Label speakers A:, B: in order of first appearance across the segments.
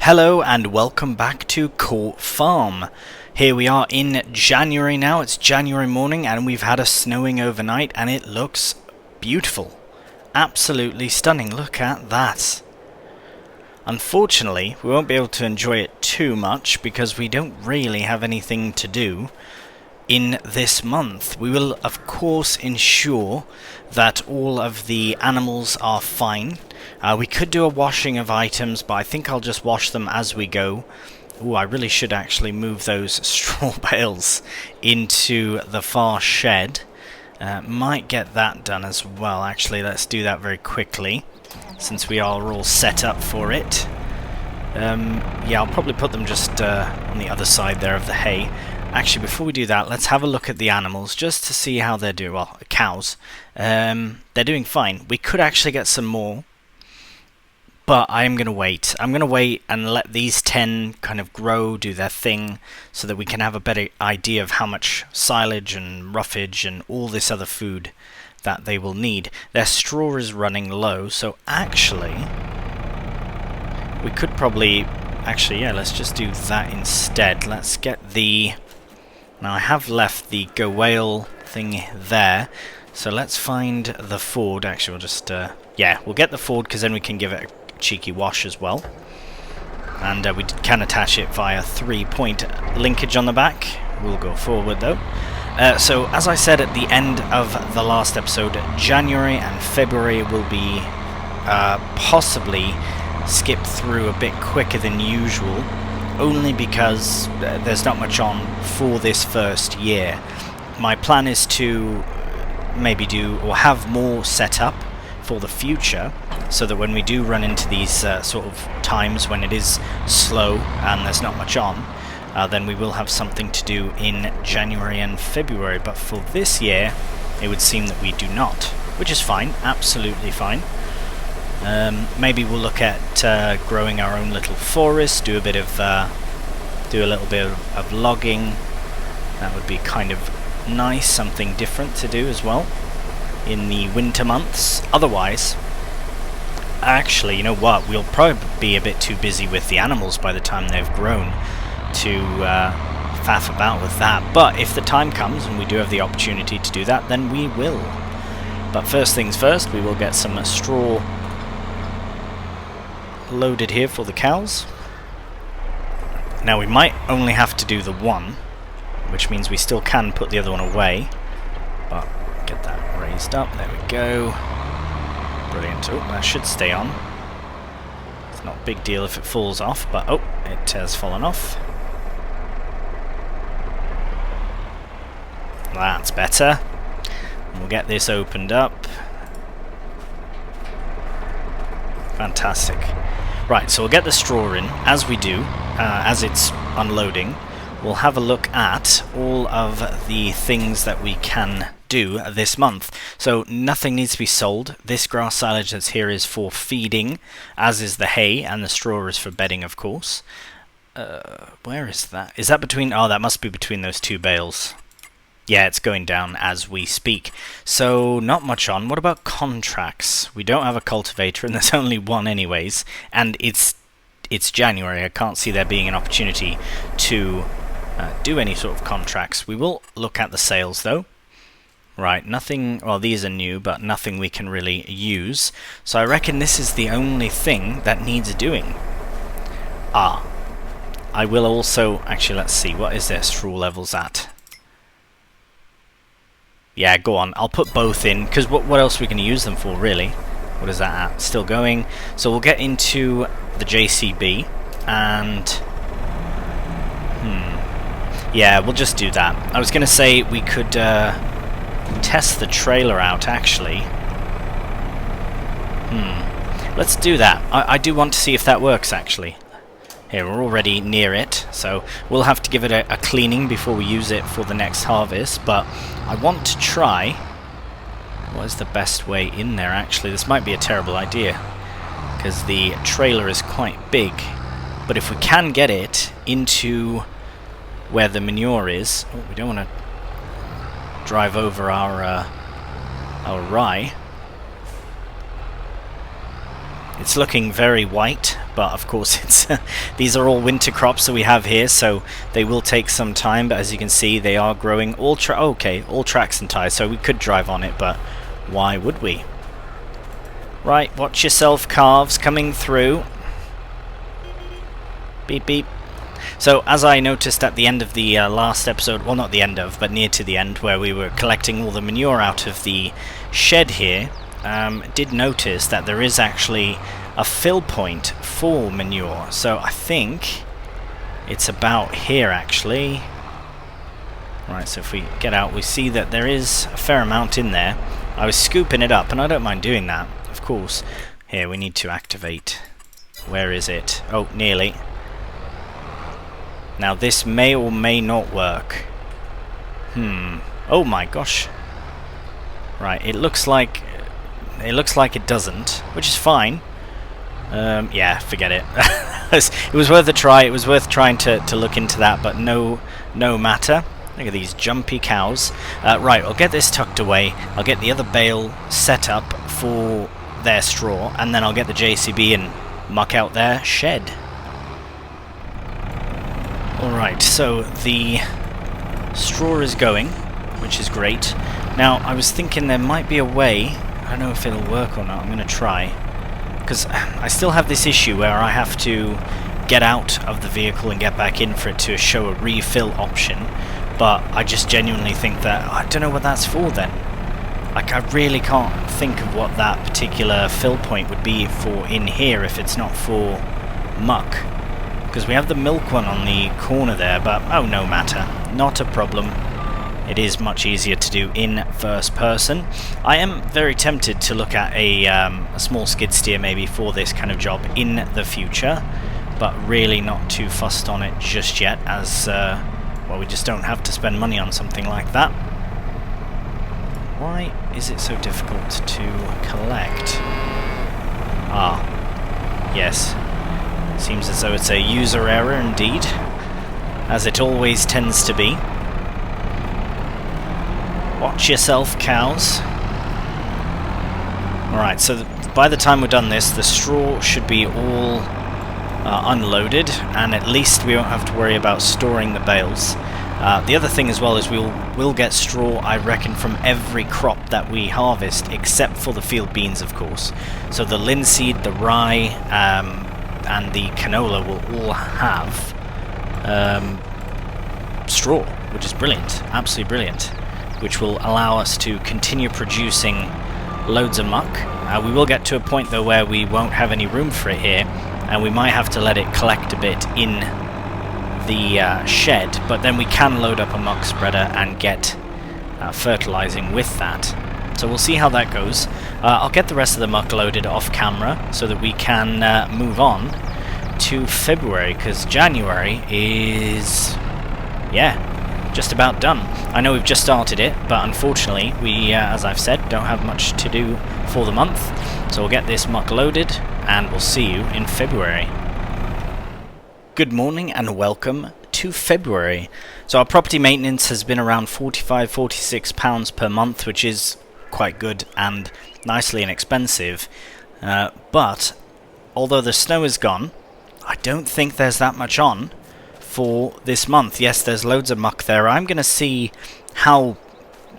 A: Hello and welcome back to Court Farm. Here we are in January now. It's January morning and we've had a snowing overnight and it looks beautiful. Absolutely stunning. Look at that. Unfortunately, we won't be able to enjoy it too much because we don't really have anything to do in this month. We will of course ensure that all of the animals are fine. We could do a washing of items, but I think I'll just wash them as we go. Ooh, I really should actually move those straw bales into the far shed. Might get that done as well. Actually, let's do that very quickly since we are all set up for it. Yeah, I'll probably put them just on the other side there of the hay. Actually, before we do that, let's have a look at the animals just to see how they're doing. Well, cows. They're doing fine. We could actually get some more, but I am going to wait. I'm going to wait and let these 10 kind of grow, do their thing, so that we can have a better idea of how much silage and roughage and all this other food that they will need. Their straw is running low, so actually, we could probably... Actually, yeah, let's just do that instead. Let's get the... Now, I have left the go whale thing there, so let's find the Ford. Actually, we'll just... yeah, we'll get the Ford, because then we can give it a cheeky wash as well. And we can attach it via 3-point linkage on the back. We'll go forward, though. So, as I said at the end of the last episode, January and February will be possibly skipped through a bit quicker than usual, only because there's not much on for this first year. My plan is to maybe do or have more set up for the future, so that when we do run into these sort of times when it is slow and there's not much on, then we will have something to do in January and February. But for this year, it would seem that we do not, which is fine, absolutely fine. Maybe we'll look at growing our own little forest, do a little bit of logging. That would be kind of nice, something different to do as well in the winter months. Otherwise, actually, you know what, we'll probably be a bit too busy with the animals by the time they've grown to faff about with that. But if the time comes and we do have the opportunity to do that, then we will. But first things first, we will get some straw loaded here for the cows. Now, we might only have to do the one, which means we still can put the other one away, but get that raised up. There we go. Brilliant. Oh, that should stay on. It's not a big deal if it falls off, but oh, it has fallen off. That's better. We'll get this opened up. Fantastic. Right, so we'll get the straw in. As we do, as it's unloading, we'll have a look at all of the things that we can do this month. So nothing needs to be sold. This grass silage that's here is for feeding, as is the hay, and the straw is for bedding, of course. Where is that? Is that between... Oh, that must be between those two bales. Yeah, it's going down as we speak. So, not much on. What about contracts? We don't have a cultivator, and there's only one anyways. And it's January. I can't see there being an opportunity to do any sort of contracts. We will look at the sales, though. Right, nothing... Well, these are new, but nothing we can really use. So I reckon this is the only thing that needs doing. Ah. I will also... Actually, let's see. What is their straw levels at? Yeah, go on. I'll put both in, because what else are we going to use them for, really? What is that at? Still going. So we'll get into the JCB, and... Yeah, we'll just do that. I was going to say we could test the trailer out, actually. Let's do that. I do want to see if that works, actually. Here, we're already near it, so we'll have to give it a cleaning before we use it for the next harvest, but I want to try... What is the best way in there, actually? This might be a terrible idea, because the trailer is quite big, but if we can get it into where the manure is... Oh, we don't want to drive over our rye. It's looking very white, but of course it's these are all winter crops that we have here, so they will take some time, but as you can see they are growing. All tracks and ties, so we could drive on it, but why would we? Right, watch yourself, calves coming through. Beep beep. So as I noticed at the end of the last episode, well not the end of, but near to the end, where we were collecting all the manure out of the shed here, did notice that there is actually a fill point for manure. So I think it's about here actually. Right, so if we get out, we see that there is a fair amount in there. I was scooping it up, and I don't mind doing that, of course. Here, we need to activate. Where is it? Oh, nearly. Now this may or may not work. Oh my gosh. Right, it looks like it doesn't, which is fine. Yeah, forget it. It was worth a try. It was worth trying to look into that, but no matter. Look at these jumpy cows. Right, I'll get this tucked away. I'll get the other bale set up for their straw, and then I'll get the JCB and muck out their shed. Alright, so the straw is going, which is great. Now, I was thinking there might be a way, I don't know if it'll work or not, I'm going to try, because I still have this issue where I have to get out of the vehicle and get back in for it to show a refill option, but I just genuinely think that, I don't know what that's for then. Like, I really can't think of what that particular fill point would be for in here if it's not for muck. Because we have the milk one on the corner there, but oh, no matter. Not a problem. It is much easier to do in first person. I am very tempted to look at a small skid steer maybe for this kind of job in the future, but really not too fussed on it just yet, as well, we just don't have to spend money on something like that. Why is it so difficult to collect? Ah, yes. Seems as though it's a user error indeed, as it always tends to be. Watch yourself, cows. Alright, so by the time we're done this, the straw should be all unloaded, and at least we won't have to worry about storing the bales. The other thing as well is we'll get straw, I reckon, from every crop that we harvest, except for the field beans, of course. So the linseed, the rye, and the canola will all have straw, which is brilliant, absolutely brilliant, which will allow us to continue producing loads of muck. We will get to a point though where we won't have any room for it here, and we might have to let it collect a bit in the shed, but then we can load up a muck spreader and get fertilizing with that. So we'll see how that goes. I'll get the rest of the muck loaded off camera so that we can move on to February, because January is, yeah, just about done. I know we've just started it, but unfortunately we, as I've said, don't have much to do for the month. So we'll get this muck loaded and we'll see you in February. Good morning and welcome to February. So our property maintenance has been around £45–46 per month, which is quite good and nicely inexpensive, but although the snow is gone, I don't think there's that much on for this month. Yes, there's loads of muck there. I'm going to see how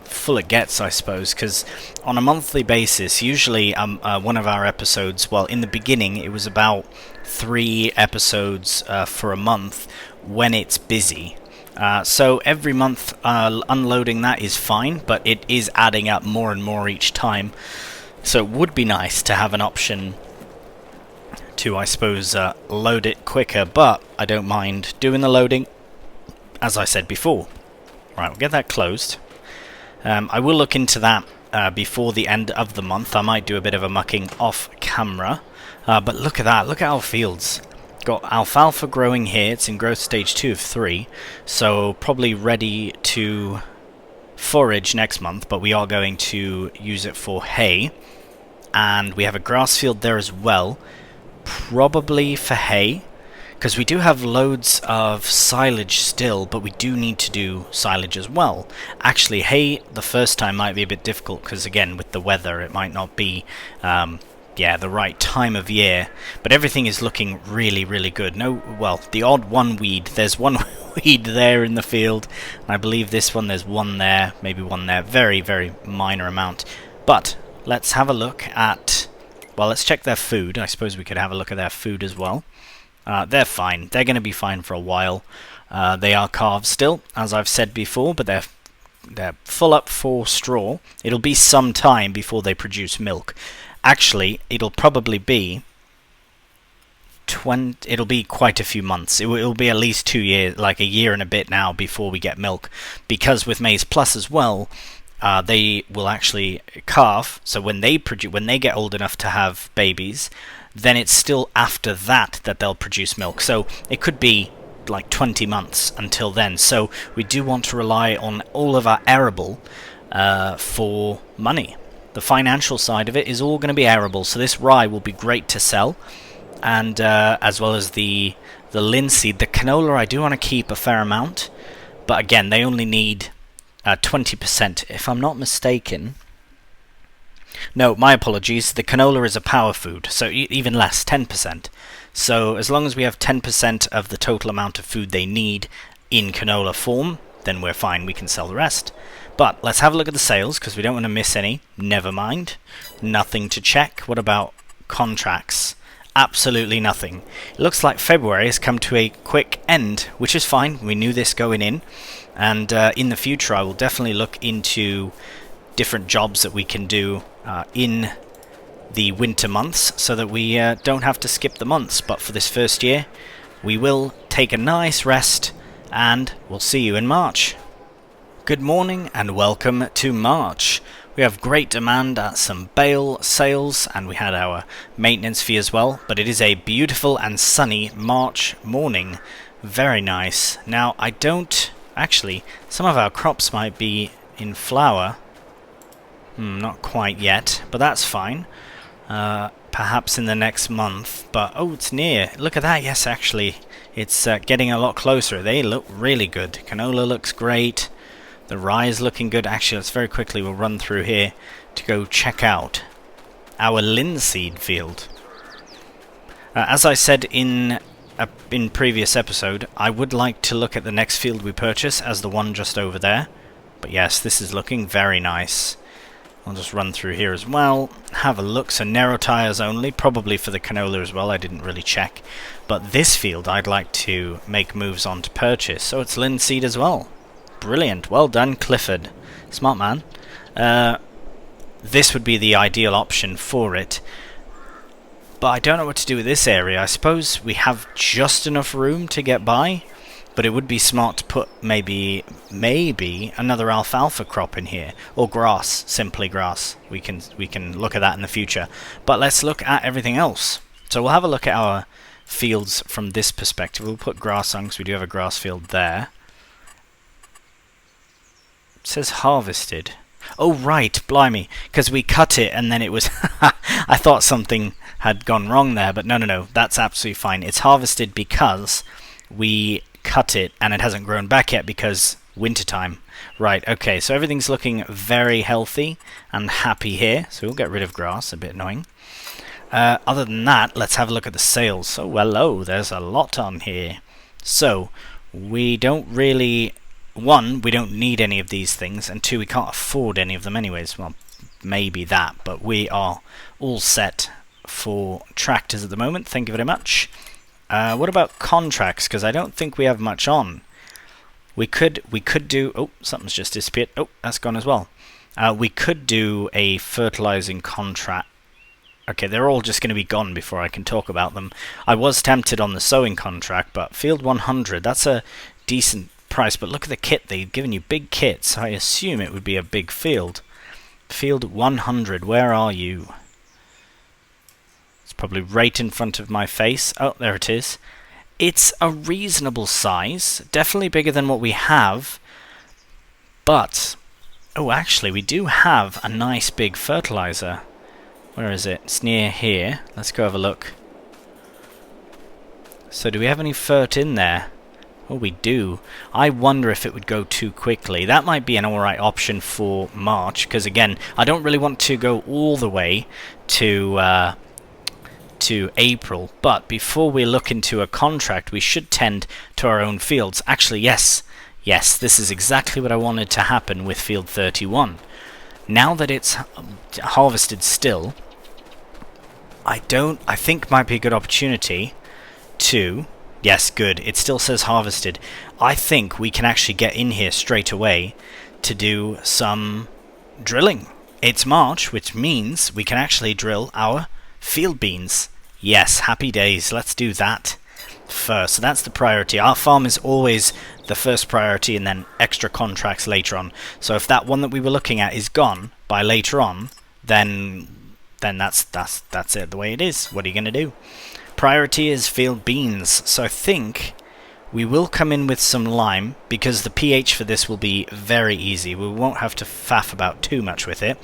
A: full it gets, I suppose, because on a monthly basis, usually one of our episodes, well, in the beginning it was about 3 episodes for a month when it's busy. So every month unloading that is fine, but it is adding up more and more each time. So it would be nice to have an option to, I suppose, load it quicker, but I don't mind doing the loading, as I said before. Right, we'll get that closed. I will look into that before the end of the month. I might do a bit of a mucking off camera, but look at that, look at our fields. Got alfalfa growing here. It's in growth stage 2 of 3, so probably ready to forage next month, but we are going to use it for hay. And we have a grass field there as well, probably for hay, because we do have loads of silage still, but we do need to do silage as well. Actually, hay the first time might be a bit difficult, because again, with the weather, it might not be yeah, the right time of year. But everything is looking really, really good. No, well, the odd one weed. There's one weed there in the field. And I believe this one, there's one there, maybe one there. Very, very minor amount. But let's have a look at... Well, let's check their food. I suppose we could have a look at their food as well. They're fine. They're going to be fine for a while. They are calves still, as I've said before, but they're full up for straw. It'll be some time before they produce milk. Actually, it'll probably be it'll be quite a few months. It'll be at least 2 years, like a year and a bit now, before we get milk. Because with Maize Plus as well, they will actually calve. So when they get old enough to have babies, then it's still after that they'll produce milk. So it could be like 20 months until then. So we do want to rely on all of our arable for money. The financial side of it is all going to be arable, so this rye will be great to sell, and as well as the linseed. The canola I do want to keep a fair amount, but again, they only need 20%, if I'm not mistaken. No, my apologies, the canola is a power food, so even less, 10%. So as long as we have 10% of the total amount of food they need in canola form, then we're fine, we can sell the rest. But let's have a look at the sales, because we don't want to miss any. Never mind. Nothing to check. What about contracts? Absolutely nothing. It looks like February has come to a quick end, which is fine. We knew this going in. And in the future, I will definitely look into different jobs that we can do in the winter months, so that we don't have to skip the months. But for this first year, we will take a nice rest, and we'll see you in March. Good morning and welcome to March. We have great demand at some bale sales, and we had our maintenance fee as well, but it is a beautiful and sunny March morning. Very nice. Now, I don't... Actually, some of our crops might be in flower. Not quite yet, but that's fine. Perhaps in the next month, but oh, it's near. Look at that. Yes, actually, it's getting a lot closer. They look really good. Canola looks great. The rye is looking good. Actually, let's very quickly, we'll run through here to go check out our linseed field. As I said in previous episode, I would like to look at the next field we purchase as the one just over there. But yes, this is looking very nice. I'll just run through here as well, have a look. So narrow tires only, probably for the canola as well, I didn't really check. But this field I'd like to make moves on to purchase, so it's linseed as well. Brilliant, well done Clifford, smart man. This would be the ideal option for it, but I don't know what to do with this area. I suppose we have just enough room to get by, but it would be smart to put maybe another alfalfa crop in here, or grass, simply grass. We can look at that in the future. But let's look at everything else. So we'll have a look at our fields from this perspective. We'll put grass on because we do have a grass field there. It says harvested. Oh right, blimey, because we cut it and then it was... I thought something had gone wrong there, but no, that's absolutely fine. It's harvested because we cut it and it hasn't grown back yet because wintertime. Right, okay, so everything's looking very healthy and happy here, so we'll get rid of grass, a bit annoying. Other than that, let's have a look at the sales. So, hello, there's a lot on here. So, we don't really... One, we don't need any of these things, and two, we can't afford any of them anyways. Well, maybe that, but we are all set for tractors at the moment. Thank you very much. What about contracts? Because I don't think we have much on. We could do... Oh, something's just disappeared. Oh, that's gone as well. We could do a fertilizing contract. Okay, they're all just going to be gone before I can talk about them. I was tempted on the sowing contract, but Field 100, that's a decent price. But look at the kit. They've given you big kits. I assume it would be a big field. Field 100, where are you? It's probably right in front of my face. Oh, there it is. It's a reasonable size. Definitely bigger than what we have. But... oh, actually, we do have a nice big fertilizer. Where is it? It's near here. Let's go have a look. So do we have any fert in there? Oh, we do. I wonder if it would go too quickly. That might be an alright option for March, because again, I don't really want to go all the way to to April, but before we look into a contract, we should tend to our own fields. Actually, yes, this is exactly what I wanted to happen with field 31. Now that it's harvested still, I think might be a good opportunity to... Yes, good. It still says harvested. I think we can actually get in here straight away to do some drilling. It's March, which means we can actually drill our field beans. Yes, happy days. Let's do that first. So that's the priority. Our farm is always the first priority and then extra contracts later on. So if that one that we were looking at is gone by later on, then that's it, the way it is. What are you going to do? Priority is field beans, so I think we will come in with some lime, because the pH for this will be very easy. We won't have to faff about too much with it,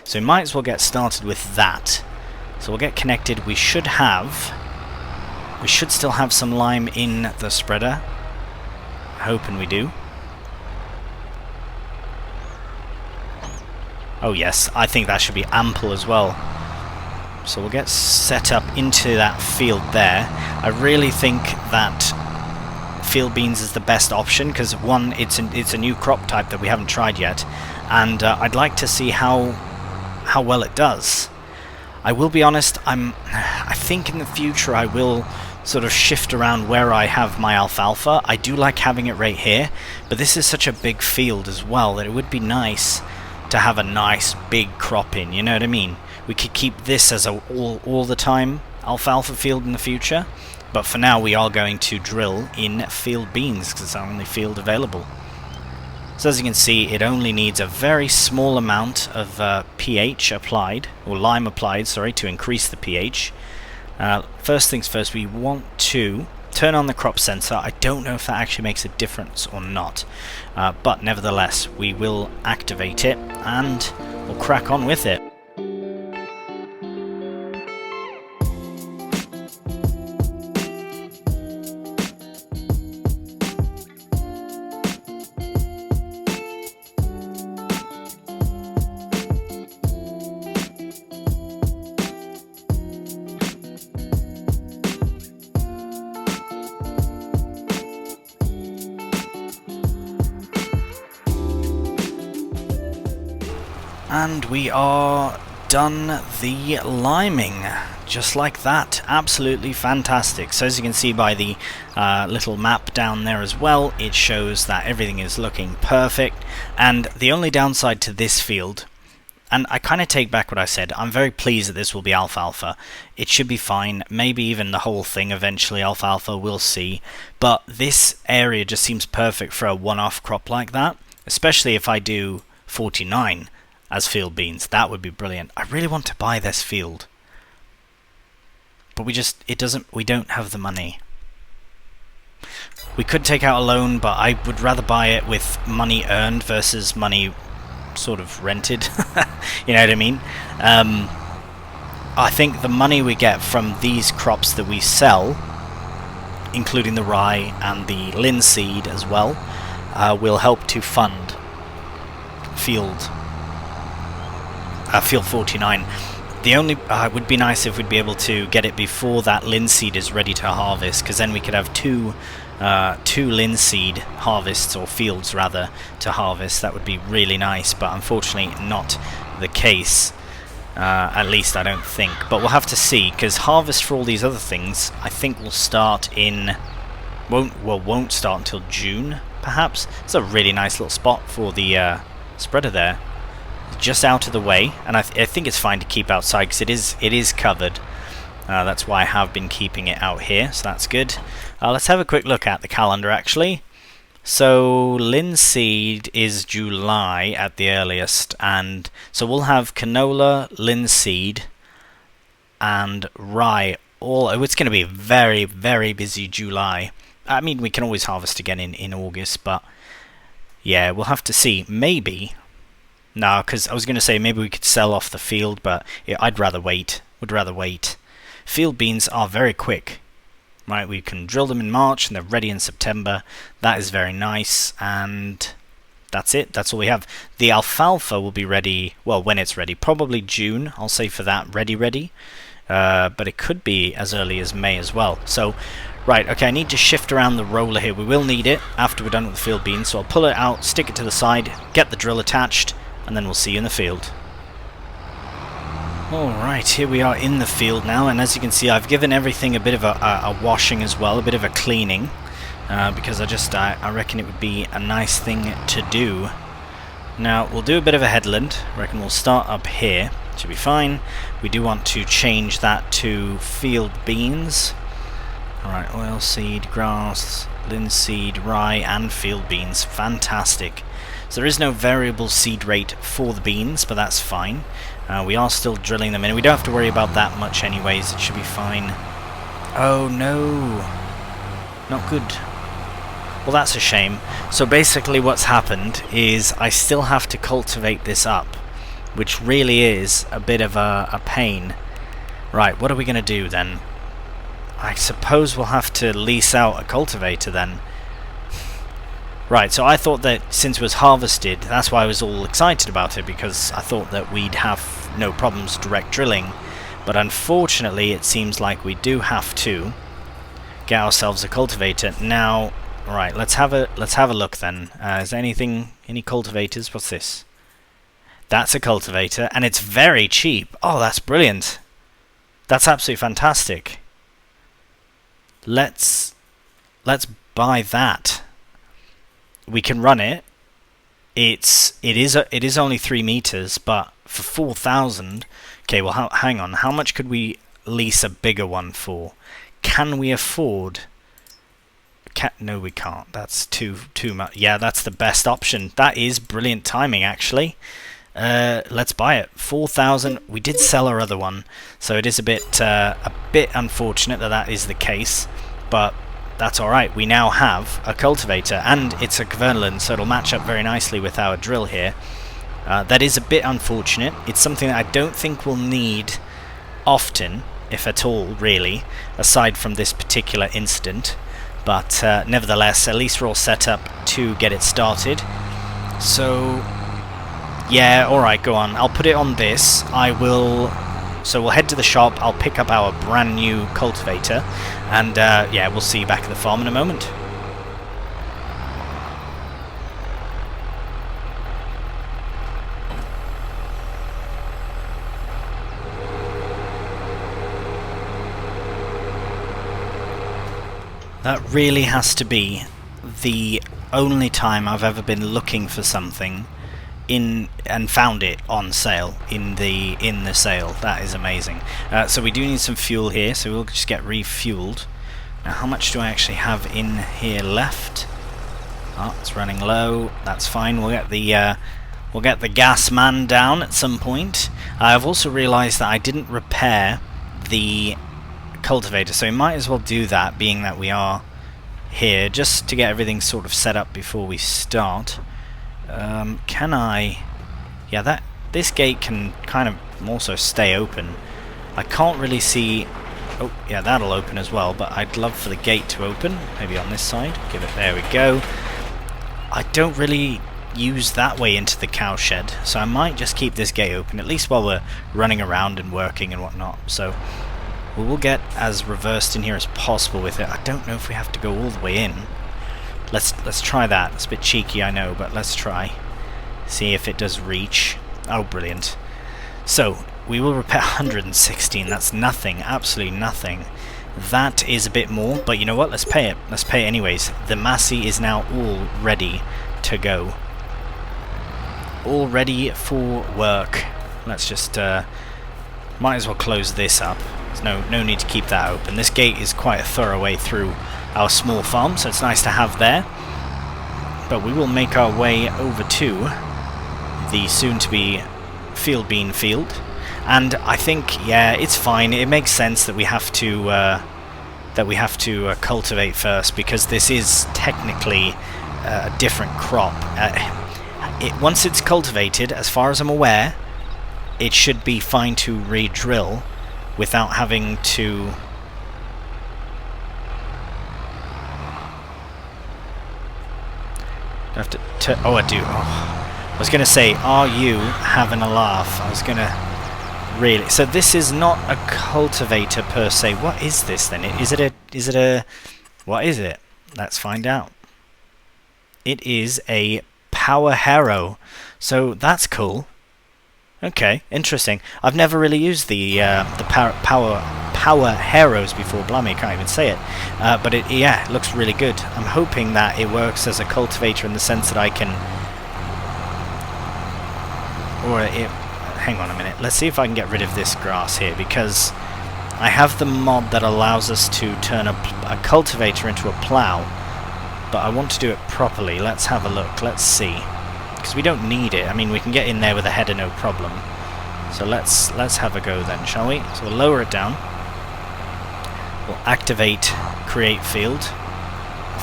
A: so we might as well get started with that. So we'll get connected. We should still have some lime in the spreader. Hoping we do. Oh yes, I think that should be ample as well. So we'll get set up into that field there. I really think that field beans is the best option, because one, it's a new crop type that we haven't tried yet, and I'd like to see how well it does. I will be honest, I think in the future I will sort of shift around where I have my alfalfa. I do like having it right here, but this is such a big field as well that it would be nice to have a nice big crop in, you know what I mean? We could keep this as a all the time alfalfa field in the future, but for now we are going to drill in field beans because it's our only field available. So as you can see, it only needs a very small amount of pH applied, or lime applied, sorry, to increase the pH. First things first, we want to turn on the crop sensor. I don't know if that actually makes a difference or not, but nevertheless we will activate it and we'll crack on with it. And we are done the liming, just like that. Absolutely fantastic. So as you can see by the little map down there as well, it shows that everything is looking perfect. And the only downside to this field, and I kind of take back what I said, I'm very pleased that this will be alfalfa. It should be fine, maybe even the whole thing eventually alfalfa, we'll see. But this area just seems perfect for a one-off crop like that, especially if I do 49 as field beans. That would be brilliant. I really want to buy this field, but we don't have the money. We could take out a loan, but I would rather buy it with money earned versus money sort of rented. You know what I mean? I think the money we get from these crops that we sell, including the rye and the linseed as well, will help to fund field 49. The only would be nice if we'd be able to get it before that linseed is ready to harvest, because then we could have two linseed harvests, or fields rather, to harvest. That would be really nice, but unfortunately not the case. At least I don't think. But we'll have to see, because harvest for all these other things I think will start in won't start until June perhaps. It's a really nice little spot for the spreader there, just out of the way, and I think it's fine to keep outside because it is covered. That's why I have been keeping it out here, so that's good. Let's have a quick look at the calendar actually. So linseed is July at the earliest, and so we'll have canola, linseed and rye all. It's going to be a very, very busy July. I mean, we can always harvest again in August, but yeah, we'll have to see. Maybe no, because I was going to say maybe we could sell off the field, but I'd rather wait. Would rather wait. Field beans are very quick, right? We can drill them in March and they're ready in September. That is very nice, and that's it. That's all we have. The alfalfa will be ready, well, when it's ready, probably June. I'll say for that, ready. but it could be as early as May as well. So, right, okay, I need to shift around the roller here. We will need it after we're done with the field beans, so I'll pull it out, stick it to the side, get the drill attached, and then we'll see you in the field. Alright, here we are in the field now, and as you can see I've given everything a bit of a washing as well, a bit of a cleaning, because I reckon it would be a nice thing to do. Now, we'll do a bit of a headland. I reckon we'll start up here. Should be fine. We do want to change that to field beans. Alright, oilseed, grass, linseed, rye, and field beans. Fantastic. So there is no variable seed rate for the beans, but that's fine. We are still drilling them in. We don't have to worry about that much anyways. It should be fine. Oh no. Not good. Well, that's a shame. So basically what's happened is I still have to cultivate this up, which really is a bit of a pain. Right, what are we going to do then? I suppose we'll have to lease out a cultivator then. Right, so I thought that since it was harvested, that's why I was all excited about it, because I thought that we'd have no problems direct drilling. But unfortunately, it seems like we do have to get ourselves a cultivator. Now, right, let's have a look then. Is there any cultivators? What's this? That's a cultivator, and it's very cheap. Oh, that's brilliant. That's absolutely fantastic. Let's buy that. We can run it. It is only 3 meters, but for 4,000. Okay, well, hang on. How much could we lease a bigger one for? Can we afford? No, we can't. That's too much. Yeah, that's the best option. That is brilliant timing, actually. Let's buy it. 4,000. We did sell our other one, so it is a bit unfortunate that is the case, but that's alright. We now have a cultivator, and it's a Kverneland, so it'll match up very nicely with our drill here. That is a bit unfortunate. It's something that I don't think we'll need often, if at all, really, aside from this particular incident. But nevertheless, at least we're all set up to get it started. So, yeah, alright, go on. I'll put it on this. So we'll head to the shop, I'll pick up our brand new cultivator, and yeah, we'll see you back at the farm in a moment. That really has to be the only time I've ever been looking for something and found it on sale in the sale. That is amazing. So we do need some fuel here, so we'll just get refueled. Now, how much do I actually have in here left? Oh, it's running low. That's fine. We'll get the gas man down at some point. I've also realised that I didn't repair the cultivator, so we might as well do that, being that we are here, just to get everything sort of set up before we start. Can I? Yeah, this gate can kind of also stay open. I can't really see. Oh, yeah, that'll open as well, but I'd love for the gate to open. Maybe on this side. Give it. There we go. I don't really use that way into the cow shed, so I might just keep this gate open, at least while we're running around and working and whatnot. So we'll get as reversed in here as possible with it. I don't know if we have to go all the way in. Let's try that. It's a bit cheeky, I know, but let's try. See if it does reach. Oh, brilliant. So, we will repair 116. That's nothing. Absolutely nothing. That is a bit more, but you know what? Let's pay it. Let's pay it anyways. The Massey is now all ready to go. All ready for work. Let's just, might as well close this up. There's no need to keep that open. This gate is quite a thorough way through our small farm, so it's nice to have there. But we will make our way over to the soon-to-be field bean field, and I think, yeah, it's fine. It makes sense that we have to cultivate first, because this is technically a different crop. Once it's cultivated, as far as I'm aware, it should be fine to re-drill without having to. Oh, I do. Oh. I was going to say, are you having a laugh? I was going to Really? So this is not a cultivator per se. What is this then? Is it a... What is it? Let's find out. It is a power harrow. So that's cool. Okay, interesting. I've never really used the power harrows before. Blimey, I can't even say it. But it looks really good. I'm hoping that it works as a cultivator in the sense that I can... Hang on a minute. Let's see if I can get rid of this grass here, because I have the mod that allows us to turn a cultivator into a plow, but I want to do it properly. Let's have a look. Let's see. Because we don't need it. I mean, we can get in there with a header, no problem. So let's have a go then, shall we? So we'll lower it down. We'll activate create field.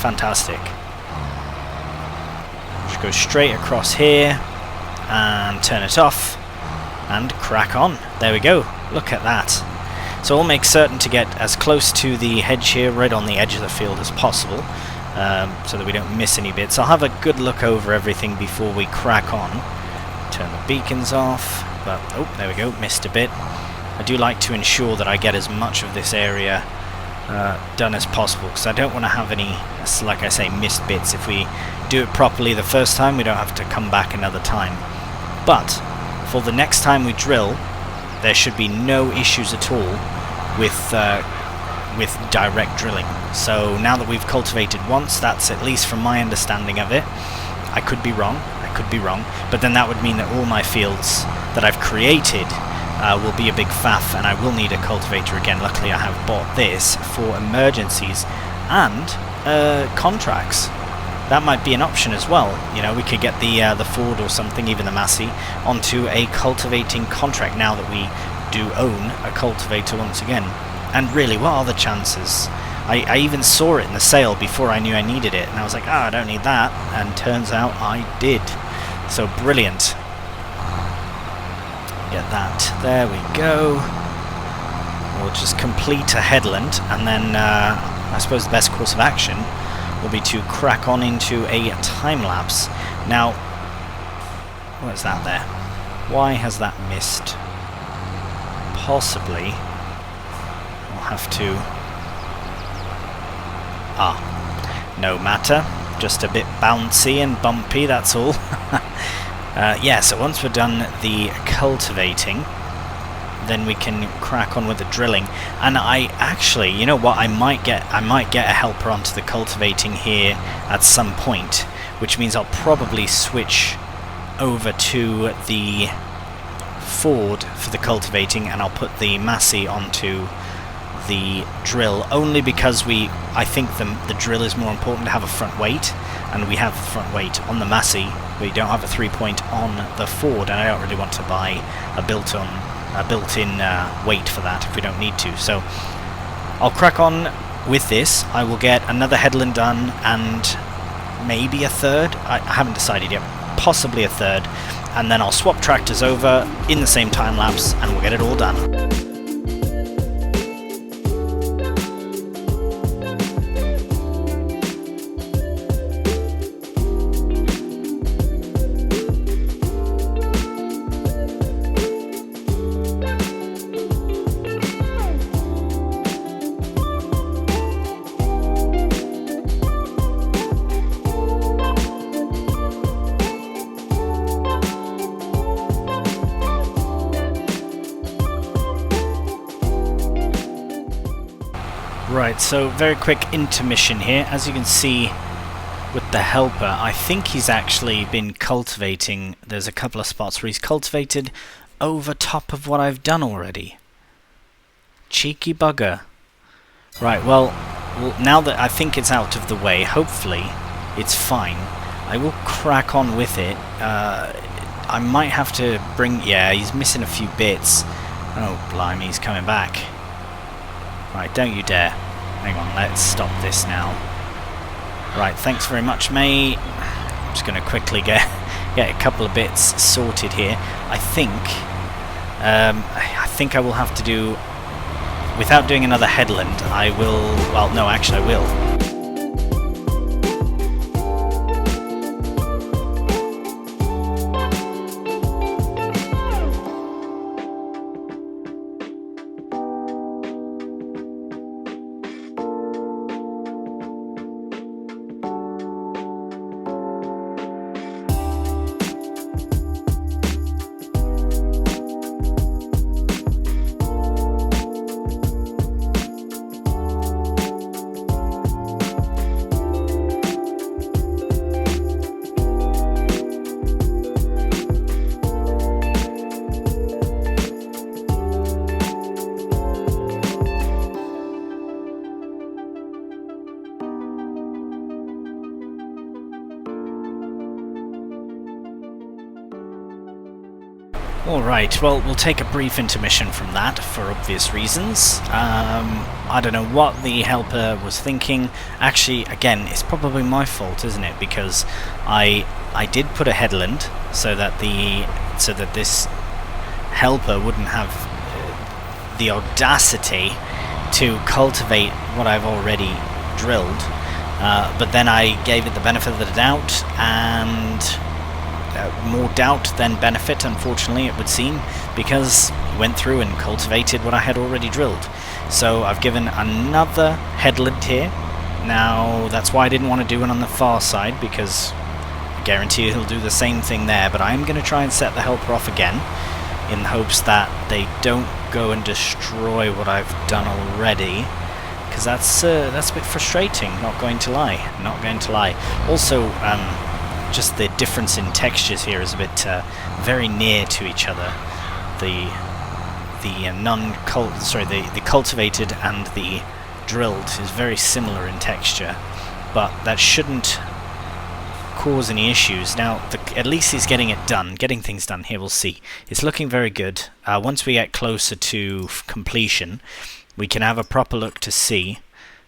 A: Fantastic. Just go straight across here and turn it off and crack on. There we go. Look at that. So we'll make certain to get as close to the hedge here, right on the edge of the field as possible. So that we don't miss any bits. I'll have a good look over everything before we crack on. Turn the beacons off, but oh, there we go, missed a bit. I do like to ensure that I get as much of this area done as possible, because I don't want to have any, like I say, missed bits. If we do it properly the first time, we don't have to come back another time. But for the next time we drill, there should be no issues at all with direct drilling. So now that we've cultivated once, that's at least from my understanding of it. I could be wrong, but then that would mean that all my fields that I've created will be a big faff, and I will need a cultivator again. Luckily I have bought this for emergencies and contracts. That might be an option as well. You know, we could get the Ford or something, even the Massey, onto a cultivating contract now that we do own a cultivator once again. And really, what are the chances? I even saw it in the sale before I knew I needed it, and I was like, I don't need that, and turns out I did. So brilliant. Get that. There we go. We'll just complete a headland, and then I suppose the best course of action will be to crack on into a time-lapse. Now, what is that there? Why has that missed? Possibly have to... no matter, just a bit bouncy and bumpy, that's all. Yeah, so once we're done the cultivating, then we can crack on with the drilling. And I actually, you know what, I might get a helper onto the cultivating here at some point, which means I'll probably switch over to the Ford for the cultivating, and I'll put the Massey onto the drill, only because I think the drill is more important to have a front weight, and we have the front weight on the Massey. We don't have a 3-point on the Ford, and I don't really want to buy a built-in weight for that if we don't need to. So I'll crack on with this. I will get another headland done, and maybe a third. I haven't decided yet. Possibly a third, and then I'll swap tractors over in the same time lapse, and we'll get it all done. Right, so very quick intermission here. As you can see with the helper, I think he's actually been cultivating. There's a couple of spots where he's cultivated over top of what I've done already. Cheeky bugger. Right, well, now that I think it's out of the way, hopefully it's fine. I will crack on with it. I might have to bring... Yeah, he's missing a few bits. Oh, blimey, he's coming back. Right, don't you dare. Hang on, let's stop this now. Right, thanks very much, mate. I'm just going to quickly get a couple of bits sorted here. I think I will have to do... Without doing another headland, I will... Well, no, actually I will. Alright, well, we'll take a brief intermission from that, for obvious reasons. I don't know what the helper was thinking. Actually, again, it's probably my fault, isn't it? Because I did put a headland so that this helper wouldn't have the audacity to cultivate what I've already drilled. But then I gave it the benefit of the doubt, and more doubt than benefit, unfortunately, it would seem, because he went through and cultivated what I had already drilled. So I've given another headland here. Now, that's why I didn't want to do it on the far side, because I guarantee he'll do the same thing there, but I'm going to try and set the helper off again, in hopes that they don't go and destroy what I've done already, because that's a bit frustrating, not going to lie. Also, just the difference in textures here is a bit very near to each other. The cultivated and the drilled is very similar in texture, but that shouldn't cause any issues. Now, at least he's getting things done here. We'll see. It's looking very good. Once we get closer to completion, we can have a proper look to see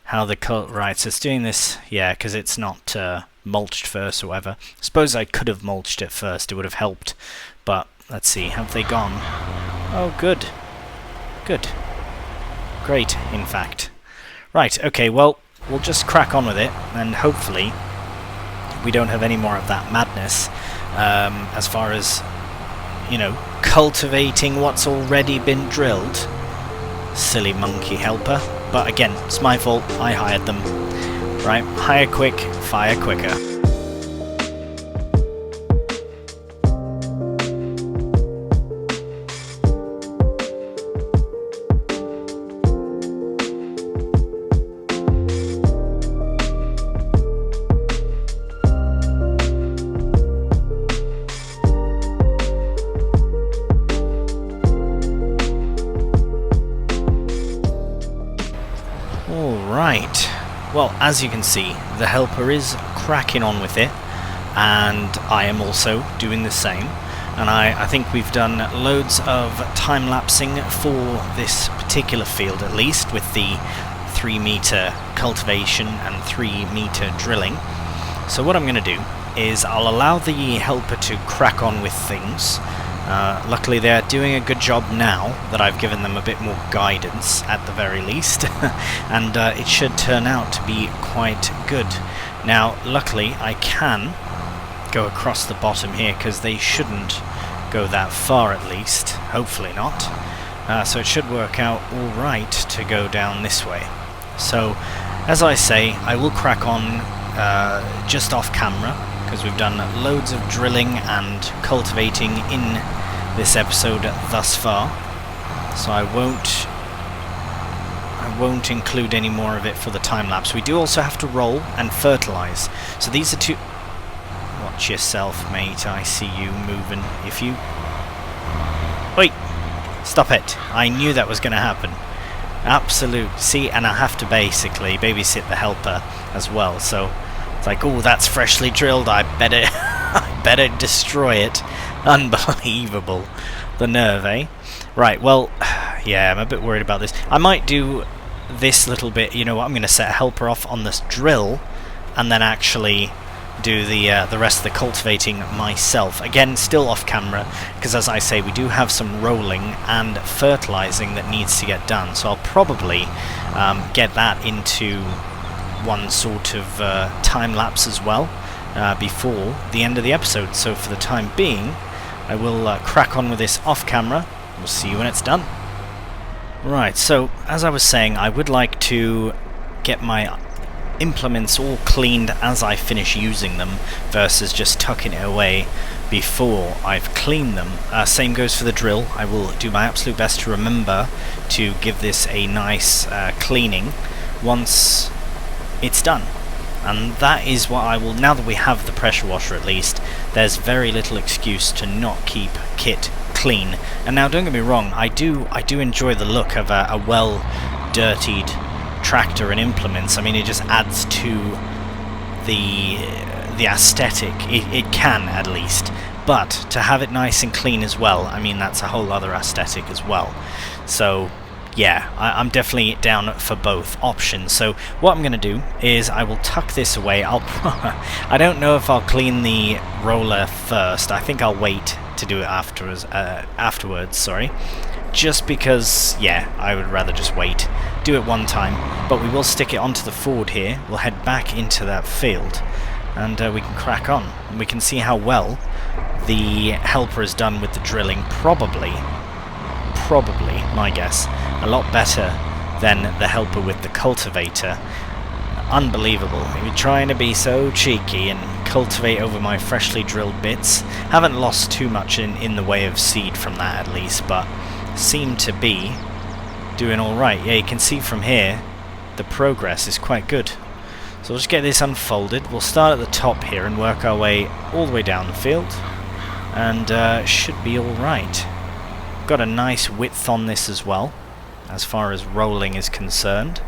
A: how the right, so it's doing this, yeah, because it's not mulched first or whatever. I suppose I could have mulched it first, it would have helped, but let's see, have they gone? Oh, good. Good. Great, in fact. Right, okay, well, we'll just crack on with it, and hopefully we don't have any more of that madness as far as, you know, cultivating what's already been drilled. Silly monkey helper. But again, it's my fault, I hired them. Right, hire quick, fire quicker. Alright, well, as you can see, the helper is cracking on with it, and I am also doing the same, and I think we've done loads of time-lapsing for this particular field, at least, with the 3-meter cultivation and 3-meter drilling. So what I'm going to do is I'll allow the helper to crack on with things. Luckily they're doing a good job now that I've given them a bit more guidance at the very least, and it should turn out to be quite good. Now luckily I can go across the bottom here because they shouldn't go that far, at least, hopefully not. So it should work out alright to go down this way. So as I say, I will crack on just off camera, because we've done loads of drilling and cultivating in this episode thus far, so I won't include any more of it for the time lapse. We do also have to roll and fertilize, so these are two. Watch yourself, mate, I see you moving. If you wait, stop it, I knew that was going to happen. Absolute, see, and I have to basically babysit the helper as well, so it's like, oh, that's freshly drilled, I better I better destroy it. Unbelievable. The nerve, eh? Right, well, yeah, I'm a bit worried about this. I might do this little bit, you know what, I'm going to set a helper off on this drill, and then actually do the rest of the cultivating myself. Again, still off camera, because as I say, we do have some rolling and fertilizing that needs to get done, so I'll probably get that into one sort of time lapse as well before the end of the episode. So for the time being, I will crack on with this off camera. We'll see you when it's done. Right, so as I was saying, I would like to get my implements all cleaned as I finish using them versus just tucking it away before I've cleaned them. Same goes for the drill. I will do my absolute best to remember to give this a nice cleaning once it's done. And that is what I will, now that we have the pressure washer at least, there's very little excuse to not keep kit clean. And now don't get me wrong, I do enjoy the look of a well dirtied tractor and implements. I mean, it just adds to the aesthetic. It can, at least, but to have it nice and clean as well, I mean, that's a whole other aesthetic as well. So yeah, I'm definitely down for both options. So what I'm going to do is I will tuck this away. I don't know if I'll clean the roller first. I think I'll wait to do it afterwards, sorry. Just because, yeah, I would rather just wait. Do it one time, but we will stick it onto the Ford here. We'll head back into that field, and we can crack on. And we can see how well the helper is done with the drilling. Probably, my guess, a lot better than the helper with the cultivator. Unbelievable. You're trying to be so cheeky and cultivate over my freshly drilled bits. Haven't lost too much in the way of seed from that, at least, but seem to be doing alright. Yeah, you can see from here the progress is quite good. So we'll just get this unfolded. We'll start at the top here and work our way all the way down the field, and should be alright. Got a nice width on this as well, as far as rolling is concerned.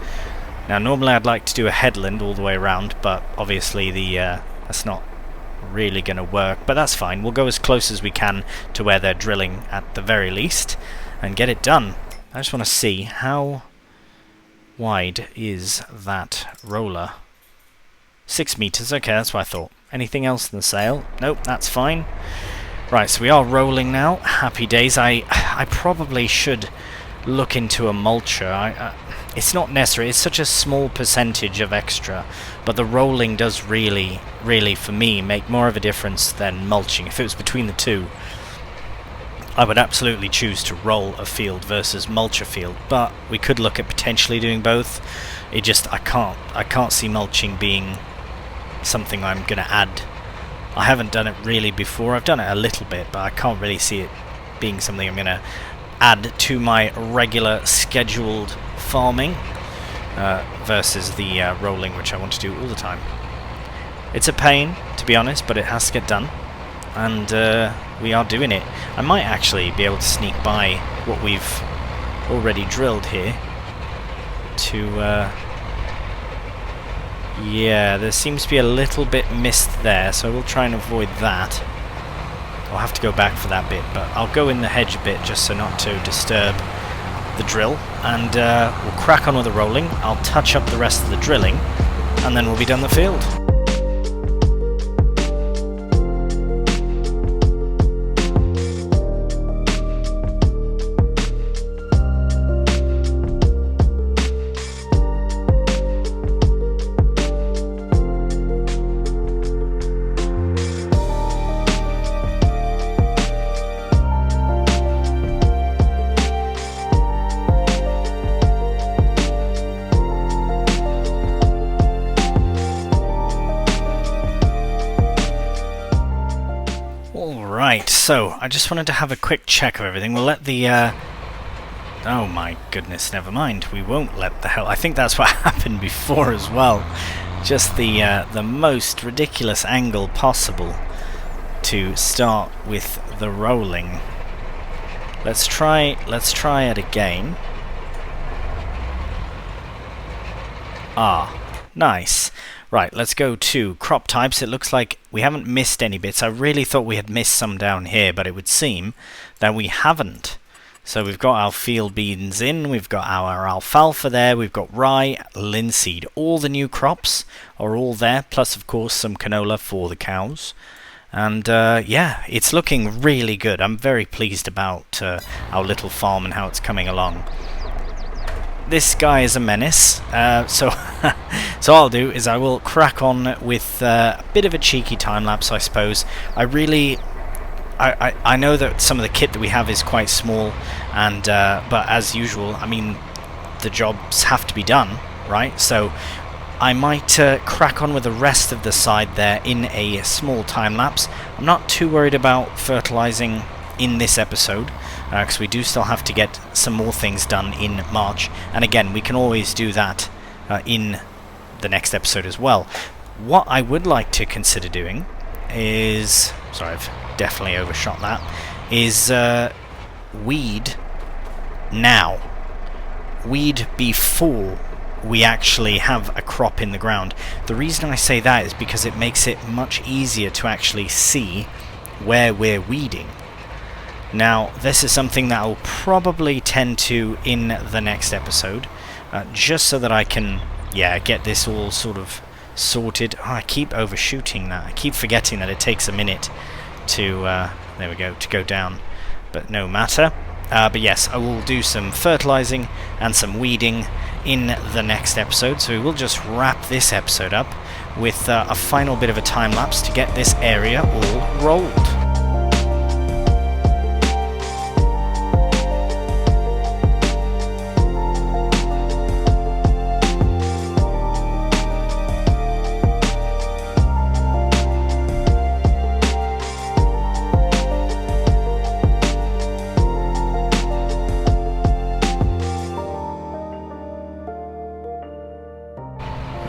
A: Now normally I'd like to do a headland all the way around, but obviously that's not really going to work, but that's fine. We'll go as close as we can to where they're drilling at the very least and get it done. I just want to see how wide is that roller. 6 meters, okay, that's what I thought. Anything else in the sail? Nope, that's fine. Right, so we are rolling now. Happy days. I probably should look into a mulcher. It's not necessary. It's such a small percentage of extra, but the rolling does really, for me, make more of a difference than mulching. If it was between the two, I would absolutely choose to roll a field versus mulch a field, but we could look at potentially doing both. It just, I can't see mulching being something I'm going to add. I haven't done it really before. I've done it a little bit, but I can't really see it being something I'm going to add to my regular scheduled farming versus the rolling, which I want to do all the time. It's a pain, to be honest, but it has to get done, and we are doing it. I might actually be able to sneak by what we've already drilled here to yeah, there seems to be a little bit missed there, so we'll try and avoid that. I'll have to go back for that bit, but I'll go in the hedge a bit just so not to disturb the drill, and we'll crack on with the rolling. I'll touch up the rest of the drilling, and then we'll be done the field. Right, so I just wanted to have a quick check of everything. We'll let the oh my goodness, never mind. We won't let the hell. I think that's what happened before as well. Just the most ridiculous angle possible to start with the rolling. Let's try it again. Ah, nice. Right, let's go to crop types. It looks like we haven't missed any bits. I really thought we had missed some down here, but it would seem that we haven't. So we've got our field beans in, we've got our alfalfa there, we've got rye, linseed. All the new crops are all there, plus of course some canola for the cows. And yeah, it's looking really good. I'm very pleased about our little farm and how it's coming along. This guy is a menace, so so all I'll do is I will crack on with a bit of a cheeky time lapse, I suppose. I know that some of the kit that we have is quite small, and but as usual, I mean, the jobs have to be done, right? So I might crack on with the rest of the side there in a small time lapse. I'm not too worried about fertilizing in this episode, because we do still have to get some more things done in March, and again, we can always do that in the next episode as well. What I would like to consider doing is, sorry, I've definitely overshot that, is weed now. Weed before we actually have a crop in the ground. The reason I say that is because it makes it much easier to actually see where we're weeding. Now, this is something that I'll probably tend to in the next episode, just so that I can, get this all sort of sorted. Oh, I keep overshooting that. I keep forgetting that it takes a minute to, there we go, to go down. But no matter. But yes, I will do some fertilizing and some weeding in the next episode, so we will just wrap this episode up with a final bit of a time lapse to get this area all rolled.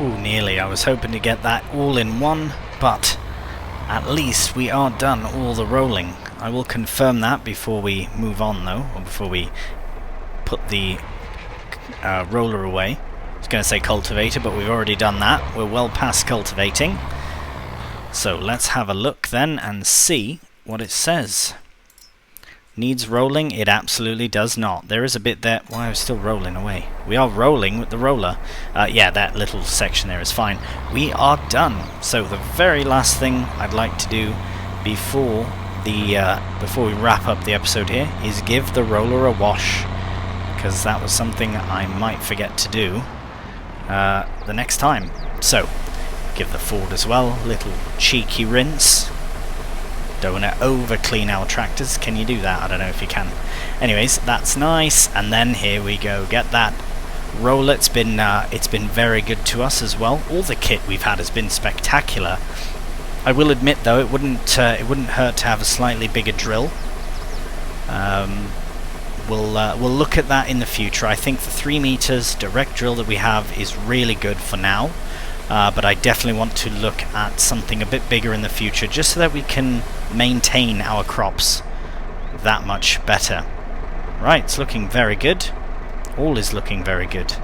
A: Ooh, nearly. I was hoping to get that all in one, but at least we are done all the rolling. I will confirm that before we move on, though, or before we put the roller away. I was going to say cultivator, but we've already done that. We're well past cultivating. So let's have a look then and see what it says. Needs rolling? It absolutely does not. There is a bit there. Why are we still rolling away? We are rolling with the roller. Yeah, that little section there is fine. We are done. So the very last thing I'd like to do before we wrap up the episode here is give the roller a wash, because that was something I might forget to do the next time. So give the Ford as well a little cheeky rinse. Don't want to over clean our tractors. Can you do that? I don't know if you can. Anyways, that's nice. And then here we go. Get that roller. It's been very good to us as well. All the kit we've had has been spectacular. I will admit though, it wouldn't hurt to have a slightly bigger drill. We'll look at that in the future. I think the 3 meters direct drill that we have is really good for now. But I definitely want to look at something a bit bigger in the future, just so that we can maintain our crops that much better. Right, it's looking very good. All is looking very good.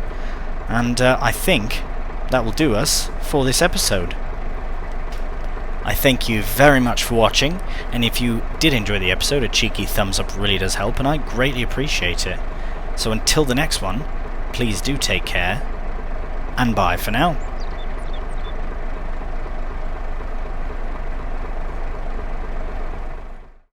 A: And I think that will do us for this episode. I thank you very much for watching, and if you did enjoy the episode, a cheeky thumbs up really does help, and I greatly appreciate it. So until the next one, please do take care, and bye for now.